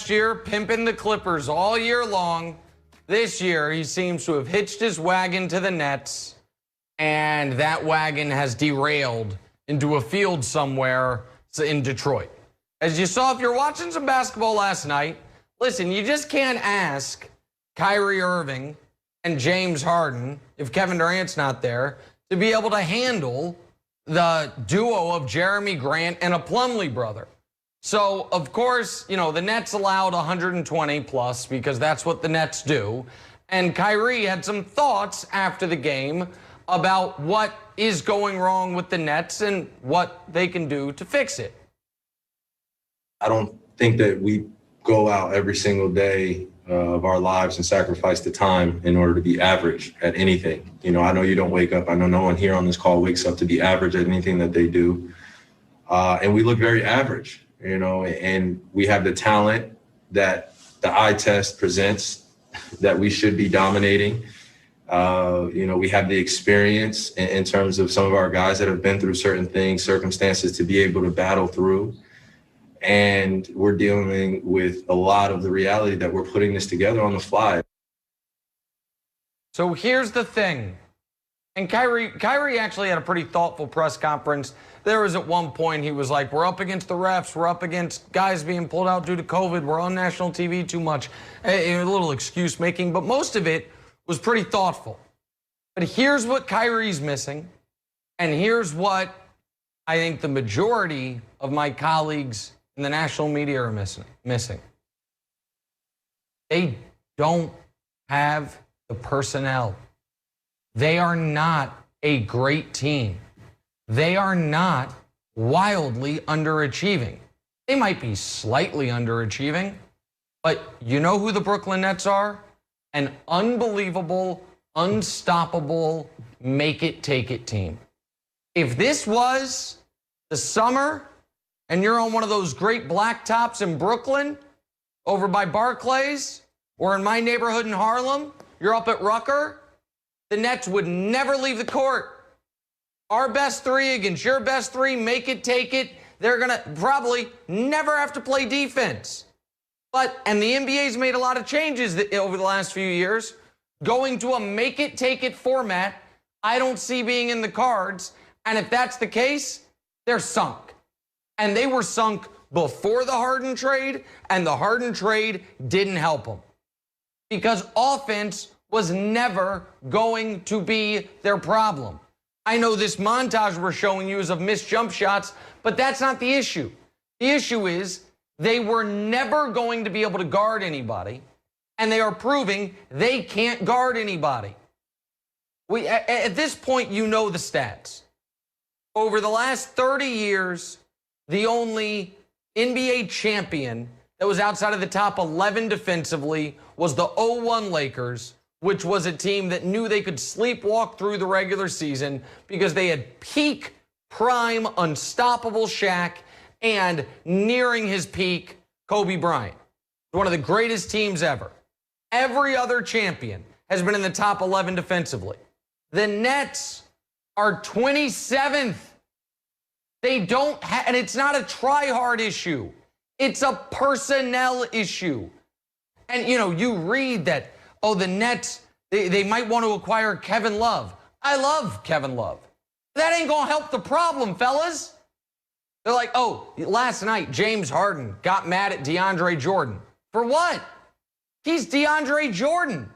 last year, pimping the Clippers all year long. This year, he seems to have hitched his wagon to the Nets, and that wagon has derailed into a field somewhere in Detroit. As you saw, if you're watching some basketball last night, listen, you just can't ask Kyrie Irving and James Harden, if Kevin Durant's not there, to be able to handle the duo of Jeremy Grant and a Plumlee brother. So, of course, the Nets allowed 120 plus because that's what the Nets do. And Kyrie had some thoughts after the game about what is going wrong with the Nets and what they can do to fix it. I don't think that we go out every single day of our lives and sacrifice the time in order to be average at anything. I know you don't wake up. I know no one here on this call wakes up to be average at anything that they do. And we look very average, and we have the talent that the eye test presents that we should be dominating. We have the experience in terms of some of our guys that have been through certain things, circumstances to be able to battle through. And we're dealing with a lot of the reality that we're putting this together on the fly. So here's the thing. And Kyrie actually had a pretty thoughtful press conference. There was at one point he was like, we're up against the refs. We're up against guys being pulled out due to COVID. We're on national TV too much. A little excuse making, but most of it was pretty thoughtful. But here's what Kyrie's missing. And here's what I think the majority of my colleagues in the national media are missing. They don't have the personnel. They are not a great team. They are not wildly underachieving. They might be slightly underachieving, but you know who the Brooklyn Nets are? An unbelievable, unstoppable, make-it-take-it team. If this was the summer and you're on one of those great blacktops in Brooklyn over by Barclays or in my neighborhood in Harlem, you're up at Rucker, the Nets would never leave the court. Our best three against your best three, make it, take it. They're going to probably never have to play defense. And the NBA's made a lot of changes over the last few years. Going to a make it, take it format, I don't see being in the cards. And if that's the case, they're sunk. And they were sunk before the Harden trade, and the Harden trade didn't help them. Because offense was never going to be their problem. I know this montage we're showing you is of missed jump shots, but that's not the issue. The issue is they were never going to be able to guard anybody, and they are proving they can't guard anybody. At this point, you know the stats. Over the last 30 years, the only NBA champion that was outside of the top 11 defensively was the 0-1 Lakers, which was a team that knew they could sleepwalk through the regular season because they had peak, prime, unstoppable Shaq and nearing his peak, Kobe Bryant. One of the greatest teams ever. Every other champion has been in the top 11 defensively. The Nets are 27th. They don't have, and it's not a try-hard issue. It's a personnel issue. And, you read that, the Nets, they might want to acquire Kevin Love. I love Kevin Love. That ain't going to help the problem, fellas. They're like, last night James Harden got mad at DeAndre Jordan. For what? He's DeAndre Jordan,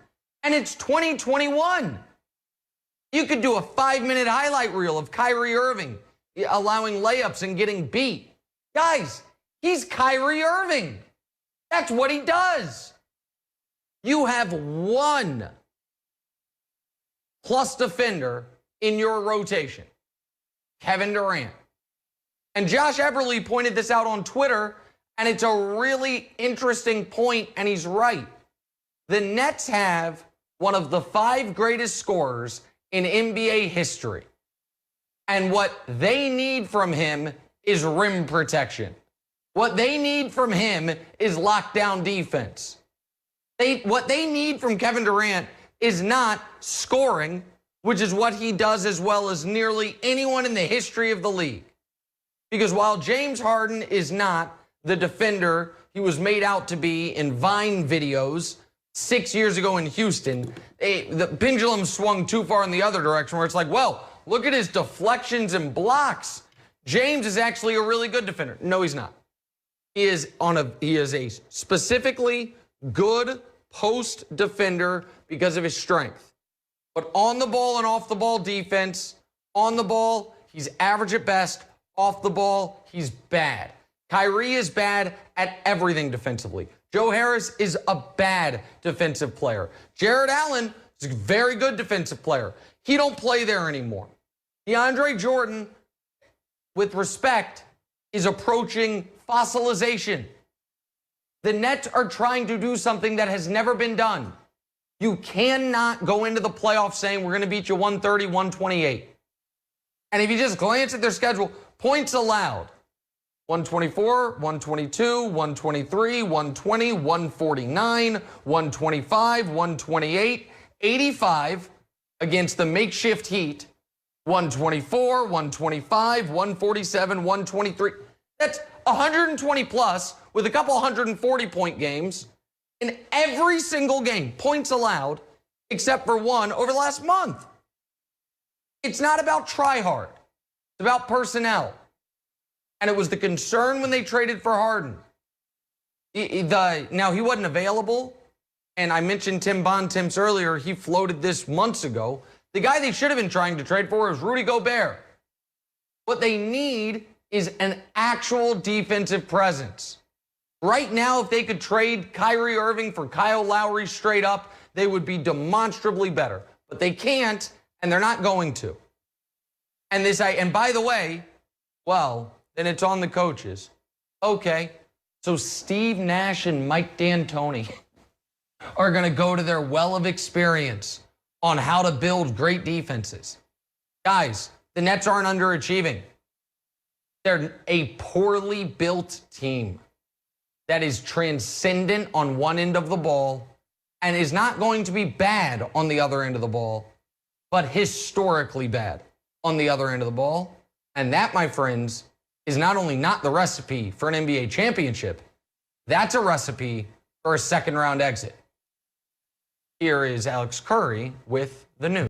and it's 2021. You could do a 5-minute highlight reel of Kyrie Irving allowing layups and getting beat. Guys, he's Kyrie Irving. That's what he does. You have one plus defender in your rotation, Kevin Durant. And Josh Everly pointed this out on Twitter, and it's a really interesting point, and he's right. The Nets have one of the 5 greatest scorers in NBA history. And what they need from him is rim protection. What they need from him is lockdown defense. What they need from Kevin Durant is not scoring, which is what he does as well as nearly anyone in the history of the league. Because while James Harden is not the defender he was made out to be in Vine videos 6 years ago in Houston. The pendulum swung too far in the other direction where it's like, well, look at his deflections and blocks. James is actually a really good defender. No, he's not. He is a specifically good post defender because of his strength. But on the ball and off the ball defense, on the ball, he's average at best. Off the ball, he's bad. Kyrie is bad at everything defensively. Joe Harris is a bad defensive player. Jared Allen is a very good defensive player. He don't play there anymore. DeAndre Jordan, with respect, is approaching fossilization. The Nets are trying to do something that has never been done. You cannot go into the playoffs saying we're going to beat you 130, 128. And if you just glance at their schedule, points allowed, 124, 122, 123, 120, 149, 125, 128, 85 against the makeshift Heat, 124, 125, 147, 123. That's 120 plus with a couple 140-point games in every single game, points allowed, except for one over the last month. It's not about try hard. It's about personnel. And it was the concern when they traded for Harden. Now, he wasn't available, and I mentioned Tim Bontemps earlier. He floated this months ago. The guy they should have been trying to trade for is Rudy Gobert. What they need is an actual defensive presence. Right now, if they could trade Kyrie Irving for Kyle Lowry straight up, they would be demonstrably better. But they can't, and they're not going to. And by the way, well, then it's on the coaches. Okay, so Steve Nash and Mike D'Antoni are going to go to their well of experience on how to build great defenses. Guys, the Nets aren't underachieving. They're a poorly built team that is transcendent on one end of the ball and is not going to be bad on the other end of the ball, but historically bad on the other end of the ball. And that, my friends, is not only not the recipe for an NBA championship, that's a recipe for a second-round exit. Here is Alex Curry with the news.